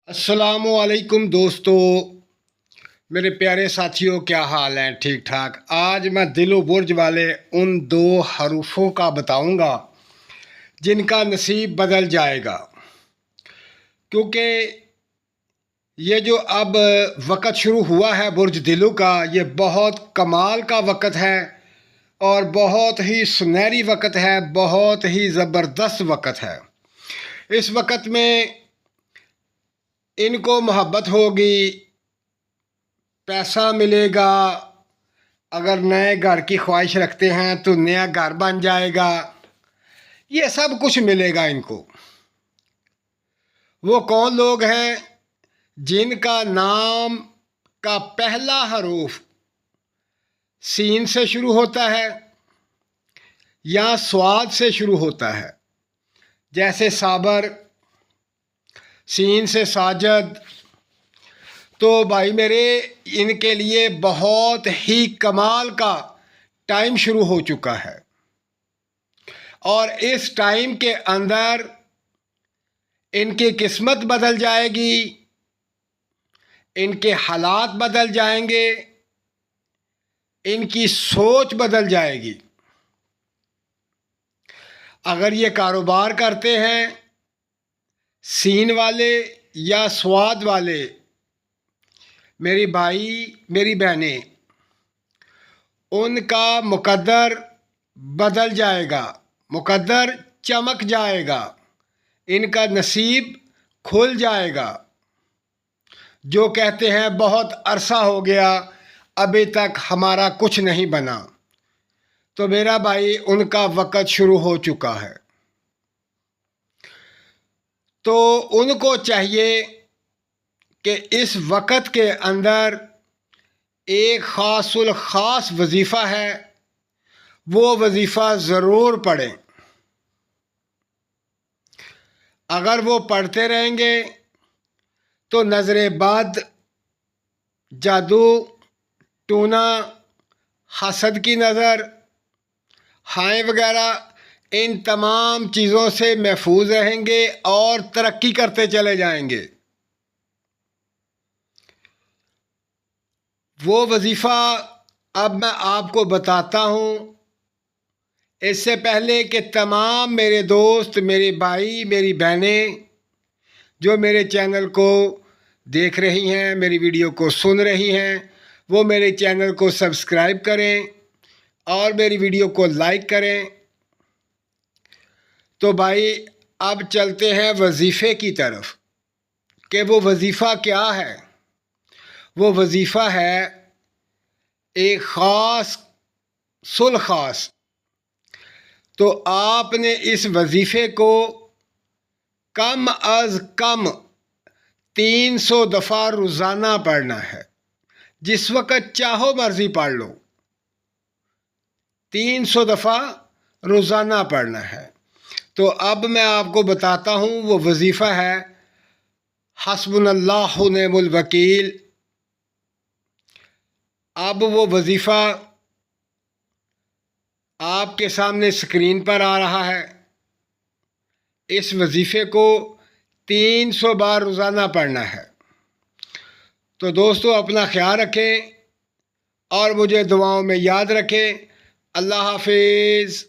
السلام علیکم دوستو، میرے پیارے ساتھیوں، کیا حال ہیں؟ ٹھیک ٹھاک۔ آج میں دل و برج والے ان دو حروفوں کا بتاؤں گا جن کا نصیب بدل جائے گا، کیونکہ یہ جو اب وقت شروع ہوا ہے برج دلو کا، یہ بہت کمال کا وقت ہے اور بہت ہی سنہری وقت ہے، بہت ہی زبردست وقت ہے۔ اس وقت میں ان کو محبت ہوگی، پیسہ ملے گا، اگر نئے گھر کی خواہش رکھتے ہیں تو نیا گھر بن جائے گا، یہ سب کچھ ملے گا ان کو۔ وہ کون لوگ ہیں جن کا نام کا پہلا حروف سین سے شروع ہوتا ہے یا سواد سے شروع ہوتا ہے؟ جیسے صابر، سین سے ساجد۔ تو بھائی میرے، ان کے لیے بہت ہی کمال کا ٹائم شروع ہو چکا ہے، اور اس ٹائم کے اندر ان کی قسمت بدل جائے گی، ان کے حالات بدل جائیں گے، ان کی سوچ بدل جائے گی۔ اگر یہ کاروبار کرتے ہیں سین والے یا سواد والے، میری بھائی میری بہنیں، ان کا مقدر بدل جائے گا، مقدر چمک جائے گا، ان کا نصیب کھل جائے گا۔ جو کہتے ہیں بہت عرصہ ہو گیا ابھی تک ہمارا کچھ نہیں بنا، تو میرا بھائی ان کا وقت شروع ہو چکا ہے۔ تو ان کو چاہیے کہ اس وقت کے اندر ایک خاص الخاص وظیفہ ہے، وہ وظیفہ ضرور پڑھیں۔ اگر وہ پڑھتے رہیں گے تو نظر بد، جادو ٹونا، حسد کی نظر، ہائیں وغیرہ، ان تمام چیزوں سے محفوظ رہیں گے اور ترقی کرتے چلے جائیں گے۔ وہ وظیفہ اب میں آپ کو بتاتا ہوں، اس سے پہلے کہ تمام میرے دوست، میرے بھائی، میری بہنیں جو میرے چینل کو دیکھ رہی ہیں، میری ویڈیو کو سن رہی ہیں، وہ میرے چینل کو سبسکرائب کریں اور میری ویڈیو کو لائک کریں۔ تو بھائی اب چلتے ہیں وظیفے کی طرف کہ وہ وظیفہ کیا ہے۔ وہ وظیفہ ہے ایک خاص الخاص۔ تو آپ نے اس وظیفے کو کم از کم 300 دفعہ روزانہ پڑھنا ہے، جس وقت چاہو مرضی پڑھ لو، 300 دفعہ روزانہ پڑھنا ہے۔ تو اب میں آپ کو بتاتا ہوں، وہ وظیفہ ہے حسبنا اللہ و نعم الوکیل۔ اب وہ وظیفہ آپ کے سامنے اسکرین پر آ رہا ہے۔ اس وظیفے کو 300 بار روزانہ پڑھنا ہے۔ تو دوستو اپنا خیال رکھیں اور مجھے دعاؤں میں یاد رکھیں۔ اللہ حافظ۔